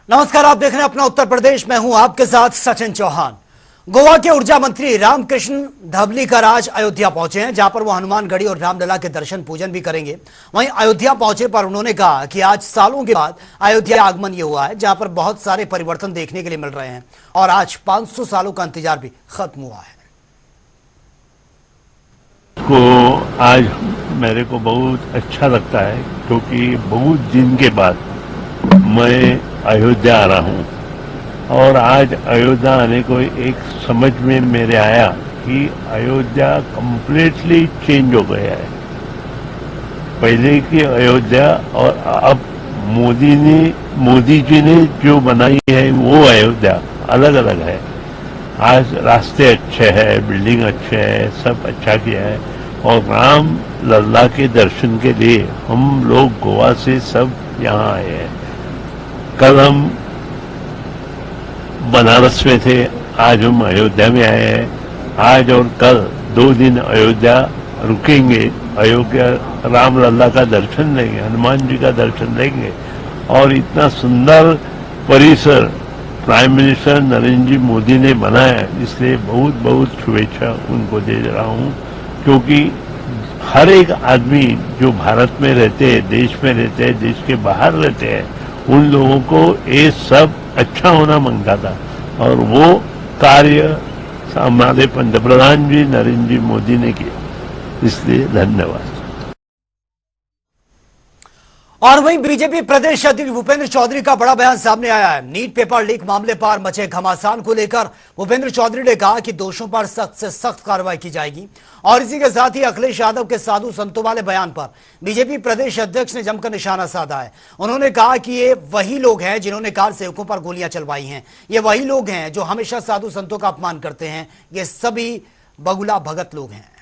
नमस्कार, आप देख रहे हैं अपना उत्तर प्रदेश। मैं हूं आपके साथ सचिन चौहान। गोवा के ऊर्जा मंत्री रामकृष्ण धवलीकर आज अयोध्या पहुंचे हैं, जहां पर वो हनुमानगढ़ी और रामलला के दर्शन पूजन भी करेंगे। वहीं अयोध्या पहुंचे पर उन्होंने कहा कि आज सालों के बाद अयोध्या आगमन ये हुआ है, जहां पर बहुत सारे परिवर्तन देखने के लिए मिल रहे हैं और आज 500 सालों का इंतजार भी खत्म हुआ है। को आज मेरे को बहुत अच्छा लगता है, क्योंकि बहुत दिन के बाद मैं अयोध्या आ रहा हूँ। और आज अयोध्या आने को एक समझ में मेरे आया कि अयोध्या कंप्लीटली चेंज हो गया है। पहले की अयोध्या और अब मोदी जी ने जो बनाई है वो अयोध्या अलग अलग है। आज रास्ते अच्छे हैं, बिल्डिंग अच्छे है, सब अच्छा किया है। और राम लल्ला के दर्शन के लिए हम लोग गोवा से सब यहाँ आए हैं। कल हम बनारस में थे, आज हम अयोध्या में आए हैं। आज और कल 2 दिन अयोध्या रुकेंगे। अयोध्या राम लल्ला का दर्शन लेंगे, हनुमान जी का दर्शन लेंगे। और इतना सुंदर परिसर प्राइम मिनिस्टर नरेंद्र जी मोदी ने बनाया, इसलिए बहुत बहुत शुभेच्छा उनको दे रहा हूँ। क्योंकि हर एक आदमी जो भारत में रहते हैं, देश में रहते हैं, देश के बाहर रहते हैं, उन लोगों को ये सब अच्छा होना मांगता था। और वो कार्य हमारे पंतप्रधान जी नरेंद्र जी मोदी ने किया, इसलिए धन्यवाद। और वहीं बीजेपी प्रदेश अध्यक्ष भूपेंद्र चौधरी का बड़ा बयान सामने आया है। नीट पेपर लीक मामले पर मचे घमासान को लेकर भूपेंद्र चौधरी ने कहा कि दोषों पर सख्त से सख्त कार्रवाई की जाएगी। और इसी के साथ ही अखिलेश यादव के साधु संतों वाले बयान पर बीजेपी प्रदेश अध्यक्ष ने जमकर निशाना साधा है। उन्होंने कहा कि ये वही लोग हैं जिन्होंने कार सेवकों पर गोलियां चलवाई हैं, ये वही लोग हैं जो हमेशा साधु संतों का अपमान करते हैं, ये सभी बगुला भगत लोग हैं।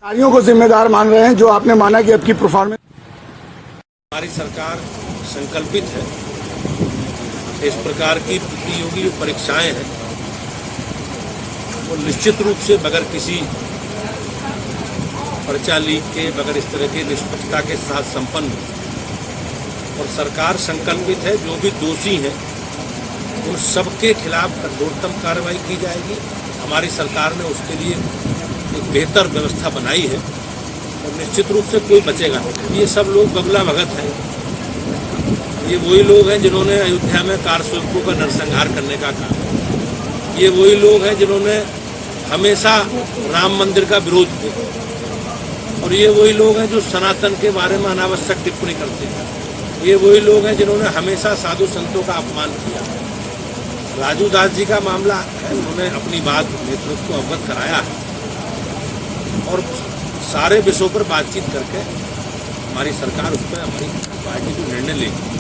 अधिकारियों को जिम्मेदार मान रहे हैं जो आपने माना कि अब की परफॉर्मेंस। हमारी सरकार संकल्पित है। इस प्रकार की प्रतियोगी जो परीक्षाएं हैं वो निश्चित रूप से बगैर किसी पर्चा लीक के, बगैर इस तरह की निष्पक्षता के साथ संपन्न हो। और सरकार संकल्पित है जो भी दोषी हैं उन सबके खिलाफ कठोरतम कार्रवाई की जाएगी। हमारी सरकार ने उसके लिए एक बेहतर व्यवस्था बनाई है और निश्चित रूप से कोई बचेगा नहीं। ये सब लोग बगुला भगत हैं। ये वही लोग हैं जिन्होंने अयोध्या में कार सेवकों का नरसंहार करने का काम किया। ये वही लोग हैं जिन्होंने हमेशा राम मंदिर का विरोध किया। और ये वही लोग हैं जो सनातन के बारे में अनावश्यक टिप्पणी करते हैं। ये वही लोग हैं जिन्होंने हमेशा साधु संतों का अपमान किया। राजू दास जी का मामला है, उन्होंने अपनी बात नेतृत्व को अवगत कराया है और सारे विषयों पर बातचीत करके हमारी सरकार उस पर, हमारी पार्टी को निर्णय लेगी।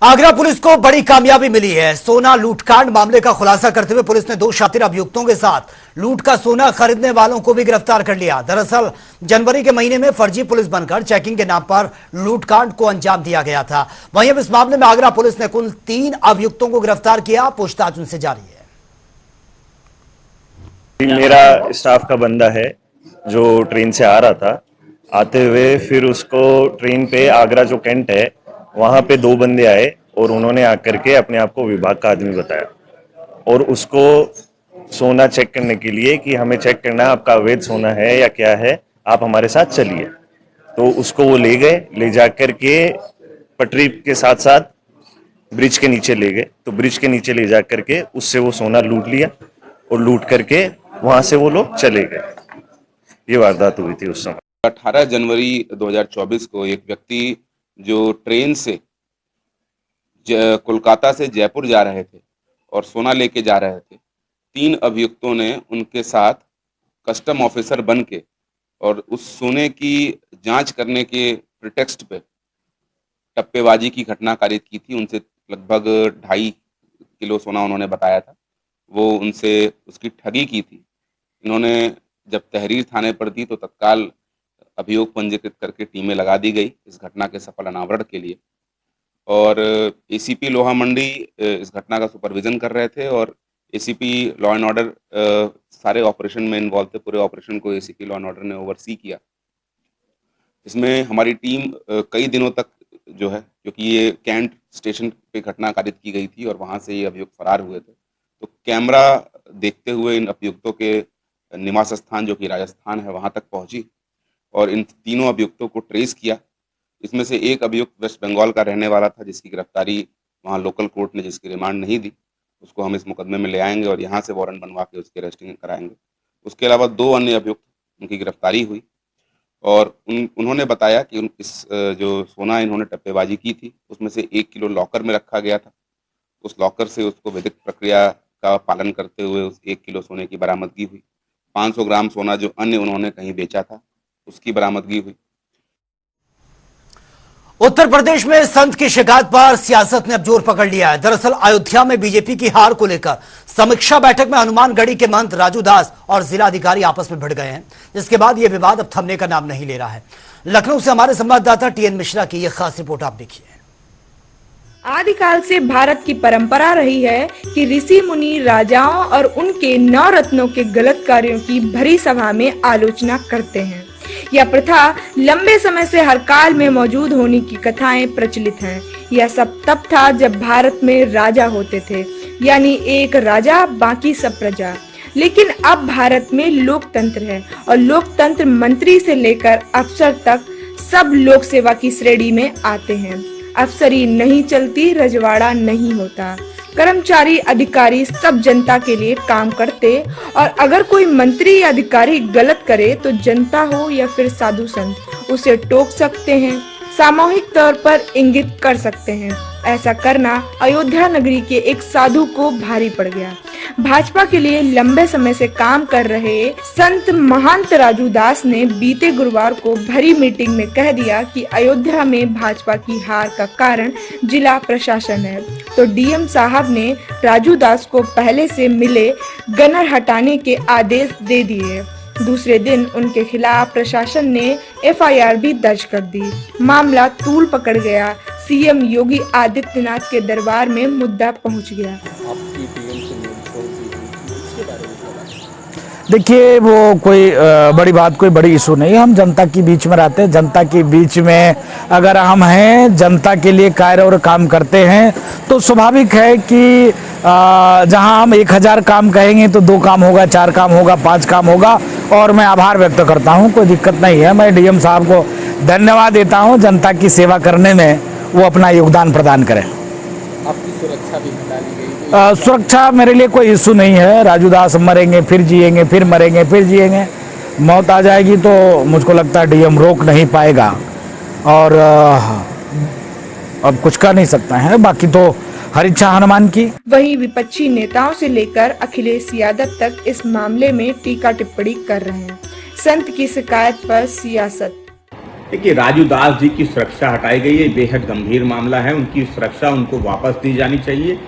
आगरा पुलिस को बड़ी कामयाबी मिली है। सोना लूटकांड मामले का खुलासा करते हुए पुलिस ने 2 शातिर अभियुक्तों के साथ लूट का सोना खरीदने वालों को भी गिरफ्तार कर लिया। दरअसल जनवरी के महीने में फर्जी पुलिस बनकर चेकिंग के नाम पर लूटकांड को अंजाम दिया गया था। वहीं अब इस मामले में आगरा पुलिस ने कुल 3 अभियुक्तों को गिरफ्तार किया। पूछताछ उनसे जारी है। मेरा स्टाफ का बंदा है जो ट्रेन से आ रहा था। आते हुए फिर उसको ट्रेन पे आगरा जो कैंट है वहां पे 2 बंदे आए और उन्होंने आकर के अपने आप को विभाग का आदमी बताया और उसको सोना चेक करने के लिए कि हमें चेक करना है आपका अवैध सोना है या क्या है, आप हमारे साथ चलिए। तो उसको वो ले गए, ले जाकर के पटरी के साथ साथ ब्रिज के नीचे ले गए। तो ब्रिज के नीचे ले जाकर के उससे वो सोना लूट लिया और लूट करके वहां से वो लोग चले गए। ये वारदात हुई थी उस समय। 18 जनवरी 2024 को एक व्यक्ति जो ट्रेन से कोलकाता से जयपुर जा रहे थे और सोना लेके जा रहे थे, 3 अभियुक्तों ने उनके साथ कस्टम ऑफिसर बन के और उस सोने की जांच करने के प्रिटेक्स्ट पे टप्पेबाजी की घटना कारित की थी। उनसे लगभग 2.5 किलो सोना उन्होंने बताया था, वो उनसे उसकी ठगी की थी। इन्होंने जब तहरीर थाने पर दी तो तत्काल अभियोग पंजीकृत करके टीमें लगा दी गई इस घटना के सफल अनावरण के लिए। और एसीपी लोहा मंडी इस घटना का सुपरविजन कर रहे थे और एसीपी लॉ एंड ऑर्डर सारे ऑपरेशन में इन्वॉल्व थे। पूरे ऑपरेशन को एसीपी लॉ एंड ऑर्डर ने ओवरसी किया। इसमें हमारी टीम कई दिनों तक जो है, क्योंकि ये कैंट स्टेशन पे घटना कारित की गई थी और वहाँ से ये अभियुक्त फरार हुए थे, तो कैमरा देखते हुए इन अभियुक्तों के निवास स्थान जो कि राजस्थान है वहाँ तक पहुँची और इन तीनों अभियुक्तों को ट्रेस किया। इसमें से एक अभियुक्त वेस्ट बंगाल का रहने वाला था, जिसकी गिरफ्तारी वहाँ लोकल कोर्ट ने जिसकी रिमांड नहीं दी, उसको हम इस मुकदमे में ले आएंगे और यहाँ से वारंट बनवा के उसकी अरेस्टिंग कराएंगे। उसके अलावा 2 अन्य अभियुक्त, उनकी गिरफ्तारी हुई और उन्होंने बताया कि इस जो सोना इन्होंने टप्पेबाजी की थी उसमें से 1 किलो लॉकर में रखा गया था। उस लॉकर से उसको वैदिक प्रक्रिया का पालन करते हुए उस 1 किलो सोने की बरामदगी हुई। 500 ग्राम सोना जो अन्य उन्होंने कहीं बेचा था उसकी बरामदगी हुई। उत्तर प्रदेश में संत की शिकायत पर सियासत ने अब जोर पकड़ लिया है। दरअसल अयोध्या में बीजेपी की हार को लेकर समीक्षा बैठक में हनुमानगढ़ी के महंत राजू दास और जिलाधिकारी आपस में भिड़ गए हैं, जिसके बाद यह विवाद अब थमने का नाम नहीं ले रहा है। लखनऊ से हमारे संवाददाता टीएन मिश्रा की यह खास रिपोर्ट आप देखिए। आदिकाल से भारत की परंपरा रही है कि ऋषि मुनि राजाओं और उनके 9 रत्नों के गलत कार्यों की भरी सभा में आलोचना करते हैं। यह प्रथा लंबे समय से हर काल में मौजूद होने की कथाएं प्रचलित हैं। यह सब तब था जब भारत में राजा होते थे, यानी एक राजा बाकी सब प्रजा। लेकिन अब भारत में लोकतंत्र है और लोकतंत्र मंत्री से लेकर अफसर तक सब लोक सेवा की श्रेणी में आते हैं। अफसरी नहीं चलती, रजवाड़ा नहीं होता। कर्मचारी अधिकारी सब जनता के लिए काम करते और अगर कोई मंत्री या अधिकारी गलत करे तो जनता हो या फिर साधु संत उसे टोक सकते हैं, सामूहिक तौर पर इंगित कर सकते हैं। ऐसा करना अयोध्या नगरी के एक साधु को भारी पड़ गया। भाजपा के लिए लंबे समय से काम कर रहे संत महंत राजू दास ने बीते गुरुवार को भरी मीटिंग में कह दिया कि अयोध्या में भाजपा की हार का कारण जिला प्रशासन है। तो डीएम साहब ने राजू दास को पहले से मिले गनर हटाने के आदेश दे दिए। दूसरे दिन उनके खिलाफ प्रशासन ने एफआईआर भी दर्ज कर दी। मामला तूल पकड़ गया। सीएम योगी आदित्यनाथ के दरबार में मुद्दा पहुंच गया। देखिए, वो कोई बड़ी बात, कोई बड़ी इशू नहीं है। हम जनता के बीच में रहते हैं। जनता के बीच में अगर हम हैं, जनता के लिए कार्य और काम करते हैं, तो स्वाभाविक है कि जहां हम 1000 काम कहेंगे तो 2 काम होगा, 4 काम होगा, 5 काम होगा। और मैं आभार व्यक्त करता हूं, कोई दिक्कत नहीं है। मैं डीएम साहब को धन्यवाद देता हूं, जनता की सेवा करने में वो अपना योगदान प्रदान करें। आपकी सुरक्षा भी बता दी गई? सुरक्षा मेरे लिए कोई इशू नहीं है। राजू दास मरेंगे फिर जिएंगे, फिर मरेंगे फिर जिएंगे। मौत आ जाएगी तो मुझको लगता है डीएम रोक नहीं पाएगा और अब कुछ कर नहीं सकता है। बाकी तो हर इच्छा हनुमान की। वहीं विपक्षी नेताओं से लेकर अखिलेश यादव तक इस मामले में टीका टिप्पणी कर रहे हैं। संत की शिकायत पर सियासत। देखिए, राजू दास जी की सुरक्षा हटाई गई है, बेहद गंभीर मामला है। उनकी सुरक्षा उनको वापस दी जानी चाहिए।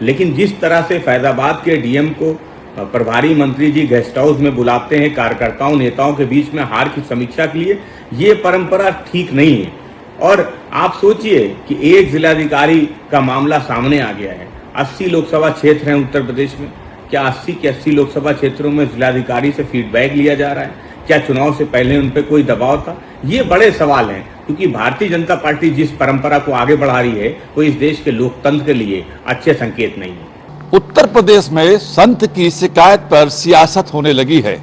लेकिन जिस तरह से फैजाबाद के डीएम को प्रभारी मंत्री जी गेस्ट हाउस में बुलाते हैं कार्यकर्ताओं नेताओं के बीच में हार की समीक्षा के लिए, ये परंपरा ठीक नहीं है। और आप सोचिए कि एक जिलाधिकारी का मामला सामने आ गया है। 80 लोकसभा क्षेत्र हैं उत्तर प्रदेश में। क्या 80 के 80 लोकसभा क्षेत्रों में जिलाधिकारी से फीडबैक लिया जा रहा है? क्या चुनाव से पहले उन पर कोई दबाव था? ये बड़े सवाल हैं, क्योंकि भारतीय जनता पार्टी जिस परंपरा को आगे बढ़ा रही है वो इस देश के लोकतंत्र के लिए अच्छे संकेत नहीं है। उत्तर प्रदेश में संत की शिकायत पर सियासत होने लगी है।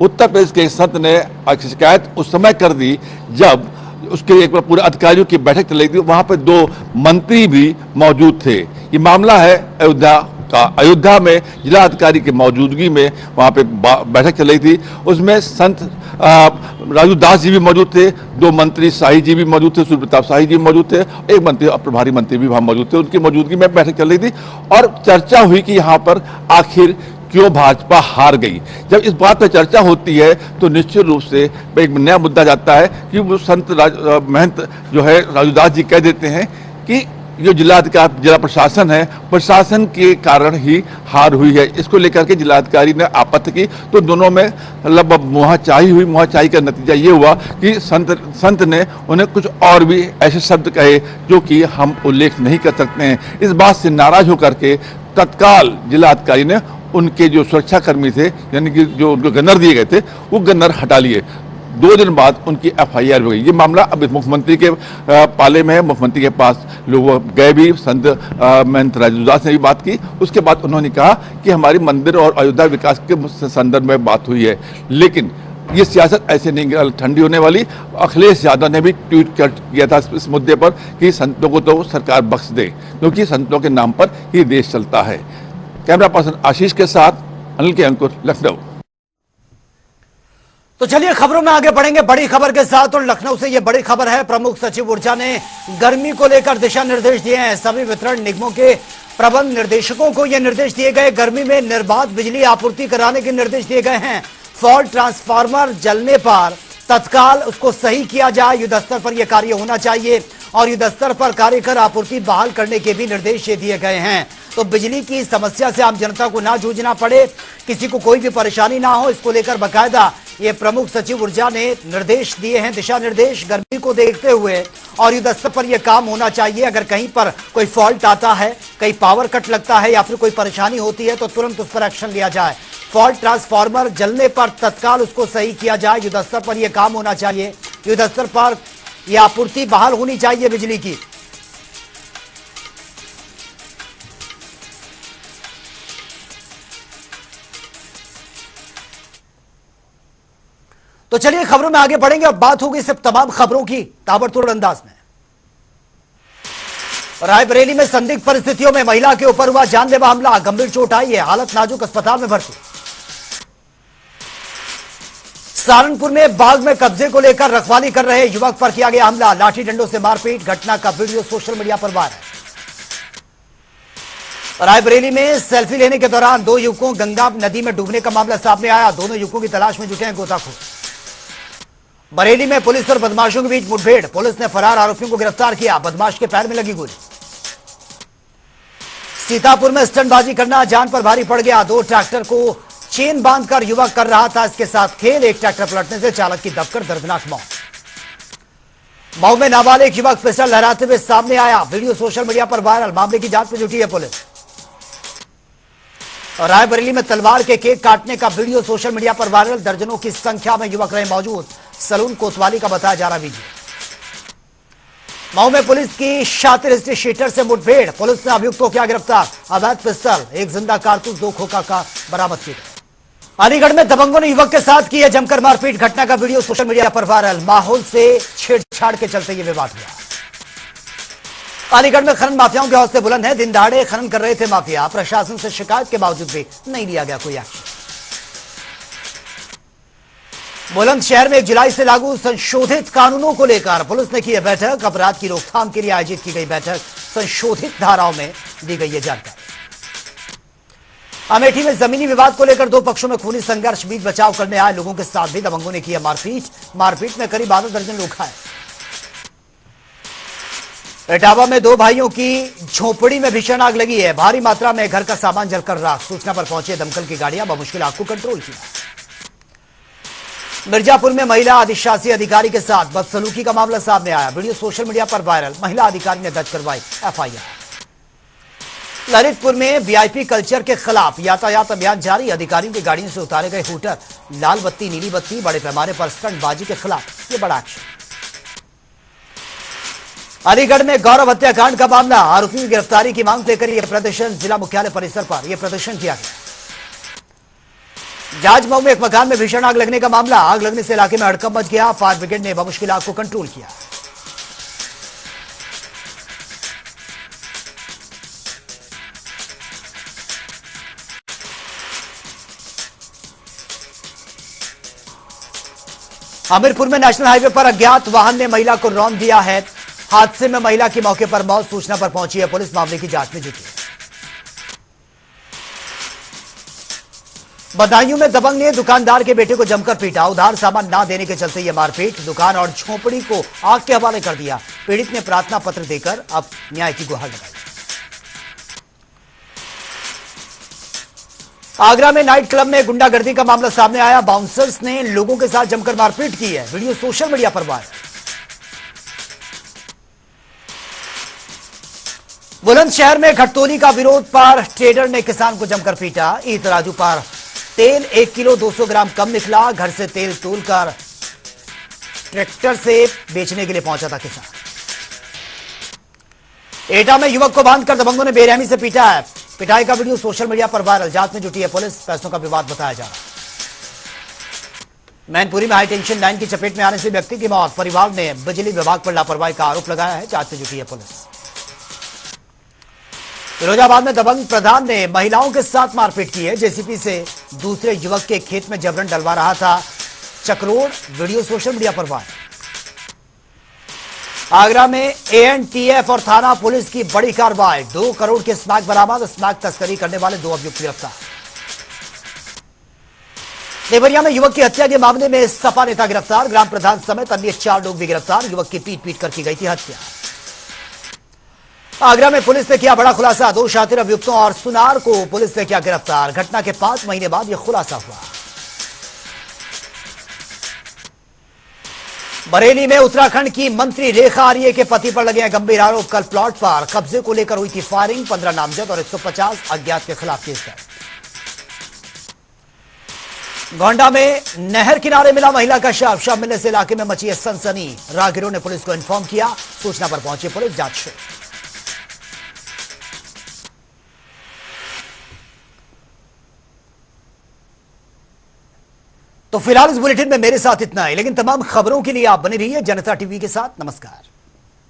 उत्तर प्रदेश के संत ने शिकायत उस समय कर दी जब उसके एक बार पूरे अधिकारियों की बैठक चली थी। वहां पर 2 मंत्री भी मौजूद थे। ये मामला है अयोध्या का। अयोध्या में जिला अधिकारी की मौजूदगी में वहां पे बैठक चल रही थी। उसमें संत राजू दास जी भी मौजूद थे, 2 मंत्री शाही जी भी मौजूद थे, सूर्य प्रताप शाही जी भी मौजूद थे, एक मंत्री प्रभारी मंत्री भी वहां मौजूद थे। उनकी मौजूदगी में बैठक चल रही थी और चर्चा हुई कि यहाँ पर आखिर क्यों भाजपा हार गई। जब इस बात पर चर्चा होती है तो निश्चित रूप से एक नया मुद्दा जाता है कि वो संत महंत जो है राजूदास जी कह देते हैं कि जो जिलाधिकारी जिला प्रशासन है, प्रशासन के कारण ही हार हुई है। इसको लेकर के जिलाधिकारी ने आपत्ति की तो दोनों में मतलब मुहाचाई हुई। मुहाचाई का नतीजा ये हुआ कि संत ने उन्हें कुछ और भी ऐसे शब्द कहे जो कि हम उल्लेख नहीं कर सकते हैं। इस बात से नाराज होकर के तत्काल जिलाधिकारी ने उनके जो सुरक्षाकर्मी थे, यानी कि जो उनको गन्नर दिए गए थे, वो गन्नर हटा लिए। 2 दिन बाद उनकी FIR हो गई। ये मामला अब मुख्यमंत्री के पाले में है। मुख्यमंत्री के पास लोग गए भी, संत महंत राजूदास ने भी बात की। उसके बाद उन्होंने कहा कि हमारी मंदिर और अयोध्या विकास के संदर्भ में बात हुई है, लेकिन ये सियासत ऐसे नहीं ठंडी होने वाली। अखिलेश यादव ने भी ट्वीट किया था इस मुद्दे पर कि संतों को तो सरकार बख्श दे, क्योंकि संतों के नाम पर ये देश चलता है। कैमरा पर्सन आशीष के साथ अनिल के अंकुर, लखनऊ। तो चलिए खबरों में आगे बढ़ेंगे बड़ी खबर के साथ, और लखनऊ से यह बड़ी खबर है। प्रमुख सचिव ऊर्जा ने गर्मी को लेकर दिशा निर्देश दिए हैं। सभी वितरण निगमों के प्रबंध निर्देशकों को यह निर्देश दिए गए। गर्मी में निर्बाध बिजली आपूर्ति कराने के निर्देश दिए गए हैं। फॉल्ट ट्रांसफार्मर जलने पर तत्काल उसको सही किया जाए, युद्ध स्तर पर यह कार्य होना चाहिए, और युद्ध स्तर पर कार्य कर आपूर्ति बहाल करने के भी निर्देश दिए गए हैं। तो बिजली की समस्या से आम जनता को ना जूझना पड़े, किसी को कोई भी परेशानी ना हो, इसको लेकर बाकायदा ये प्रमुख सचिव ऊर्जा ने निर्देश दिए हैं, दिशा निर्देश। गर्मी को देखते हुए और युद्ध स्तर पर यह काम होना चाहिए। अगर कहीं पर कोई फॉल्ट आता है, कहीं पावर कट लगता है या फिर कोई परेशानी होती है, तो तुरंत उस पर एक्शन लिया जाए। फॉल्ट ट्रांसफार्मर जलने पर तत्काल उसको सही किया जाए, युद्ध स्तर पर यह काम होना चाहिए। युद्ध स्तर पर यह आपूर्ति बहाल होनी चाहिए बिजली की। तो चलिए खबरों में आगे बढ़ेंगे और बात होगी सिर्फ तमाम खबरों की ताबड़तोड़ अंदाज में। रायबरेली में संदिग्ध परिस्थितियों में महिला के ऊपर हुआ जानलेवा हमला, गंभीर चोट आई है, हालत नाजुक, अस्पताल में भर्ती। सहारनपुर में बाग में कब्जे को लेकर रखवाली कर रहे युवक पर किया गया हमला, लाठी डंडों से मारपीट, घटना का वीडियो सोशल मीडिया पर वायरल। रायबरेली में सेल्फी लेने के दौरान 2 युवकों गंगा नदी में डूबने का मामला सामने आया। दोनों युवकों की तलाश में जुटे हैं गोताखोर। बरेली में पुलिस और बदमाशों के बीच मुठभेड़, पुलिस ने फरार आरोपियों को गिरफ्तार किया, बदमाश के पैर में लगी गोली। सीतापुर में स्टंटबाजी करना जान पर भारी पड़ गया, 2 ट्रैक्टर को चेन बांधकर युवक कर रहा था इसके साथ खेल, एक ट्रैक्टर पलटने से चालक की दबकर दर्दनाक मौत। मऊ में नाबालिग युवक पिस्टल लहराते हुए सामने आया, वीडियो सोशल मीडिया पर वायरल, मामले की जांच में जुटी है पुलिस। और रायबरेली में तलवार के केक काटने का वीडियो सोशल मीडिया पर वायरल, दर्जनों की संख्या में युवक रहे मौजूद, सलून कोतवाली का बताया जा रहा वीडियो। मऊ में पुलिस की शातिर स्ट्रीट शीटर से मुठभेड़, पुलिस ने अभियुक्तों किया गिरफ्तार, अवैध पिस्टल, 1 जिंदा कारतूस, 2 खोखा का बरामद किया। अलीगढ़ में दबंगों ने युवक के साथ की है जमकर मारपीट, घटना का वीडियो सोशल मीडिया पर वायरल, माहौल से छेड़छाड़ के चलते ये विवाद हुआ। अलीगढ़ में खनन माफियाओं के हौसले बुलंद हैं, दिन दहाड़े खनन कर रहे थे माफिया, प्रशासन से शिकायत के बावजूद भी नहीं लिया गया कोई एक्शन। बुलंदशहर में 1 जुलाई से लागू संशोधित कानूनों को लेकर पुलिस ने की है बैठक, अपराध की रोकथाम के लिए आयोजित की गई बैठक, संशोधित धाराओं में दी गई है जानकारी। अमेठी में जमीनी विवाद को लेकर 2 पक्षों में खूनी संघर्ष, बीच बचाव करने आए लोगों के साथ भी दबंगों ने किया मारपीट, मारपीट में करीब आधा दर्जन लोग घायल। इटावा में 2 भाइयों की झोपड़ी में भीषण आग लगी है, भारी मात्रा में घर का सामान जलकर राख, सूचना पर पहुंचे दमकल की गाड़ियां बमुश्किल आग को कंट्रोल किया। मिर्जापुर में महिला अधिशासी अधिकारी के साथ बदसलूकी का मामला सामने आया, वीडियो सोशल मीडिया पर वायरल, महिला अधिकारी ने दर्ज करवाई FIR। ललितपुर में VIP कल्चर के खिलाफ यातायात अभियान जारी, अधिकारियों की गाड़ियों से उतारे गए हूटर, लाल बत्ती नीली बत्ती, बड़े पैमाने पर स्टंटबाजी के खिलाफ ये बड़ा एक्शन। अलीगढ़ में गौरव हत्याकांड का मामला, आरोपियों की गिरफ्तारी की मांग लेकर यह प्रदर्शन, जिला मुख्यालय परिसर पर यह प्रदर्शन किया गया। जाजमऊ में एक मकान में भीषण आग लगने का मामला, आग लगने से इलाके में हड़कंप मच गया, फायर ब्रिगेड ने बमुश्किल आग को कंट्रोल किया। हमीरपुर में नेशनल हाईवे पर अज्ञात वाहन ने महिला को रौंद दिया है, हादसे में महिला की मौके पर मौत, सूचना पर पहुंची है पुलिस, मामले की जांच में जुटी है। बदायूं में दबंग ने दुकानदार के बेटे को जमकर पीटा, उधार सामान ना देने के चलते यह मारपीट, दुकान और झोपड़ी को आग के हवाले कर दिया, पीड़ित ने प्रार्थना पत्र देकर अब न्याय की गुहार लगाई। आगरा में नाइट क्लब में गुंडागर्दी का मामला सामने आया, बाउंसर्स ने लोगों के साथ जमकर मारपीट की है, वीडियो सोशल मीडिया पर वायरल। बुलंदशहर में घटतोली का विरोध पर ट्रेडर ने किसान को जमकर पीटा, ईद तराजू पर तेल 1 किलो 200 ग्राम कम निकला, घर से तेल तोलकर ट्रैक्टर से बेचने के लिए पहुंचा था किसान। एटा में युवक को बांधकर दबंगों ने बेरहमी से पीटा है। पिटाई का वीडियो सोशल मीडिया पर वायरल। जांच में जुटी है पुलिस। पैसों का विवाद बताया जा रहा है। मैनपुरी में हाई टेंशन लाइन की चपेट में आने से व्यक्ति की मौत। परिवार ने बिजली विभाग पर लापरवाही का आरोप लगाया है। जांच में जुटी है पुलिस। फिरोजाबाद में दबंग प्रधान ने महिलाओं के साथ मारपीट की है। जेसीबी से दूसरे युवक के खेत में जबरन डलवा रहा था चक्रोड़। वीडियो सोशल मीडिया पर वायरल। आगरा में एएनटीएफ और थाना पुलिस की बड़ी कार्रवाई। 2 करोड़ के स्मैक बरामद। स्मैक तस्करी करने वाले 2 अभियुक्त गिरफ्तार। देवरिया में युवक की हत्या के मामले में सपा नेता गिरफ्तार। ग्राम प्रधान समेत अन्य 4 लोग भी गिरफ्तार। युवक की पीट कर की गई थी हत्या। आगरा में पुलिस ने किया बड़ा खुलासा। 2 शातिर अभियुक्तों और सुनार को पुलिस ने किया गिरफ्तार। घटना के 5 महीने बाद यह खुलासा हुआ। बरेली में उत्तराखंड की मंत्री रेखा आर्य के पति पर लगे हैं गंभीर आरोप। कल प्लॉट पर कब्जे को लेकर हुई थी फायरिंग। 15 नामजद और 150 अज्ञात के खिलाफ केस दर्ज। गोंडा में नहर किनारे मिला महिला का शव। शव मिलने से इलाके में मची है सनसनी। राहगीरों ने पुलिस को इन्फॉर्म किया। सूचना पर पहुंची पुलिस। जांच शुरू। तो फिलहाल इस बुलेटिन में मेरे साथ इतना ही, लेकिन तमाम खबरों के लिए आप बने रहिए जनता टीवी के साथ। नमस्कार।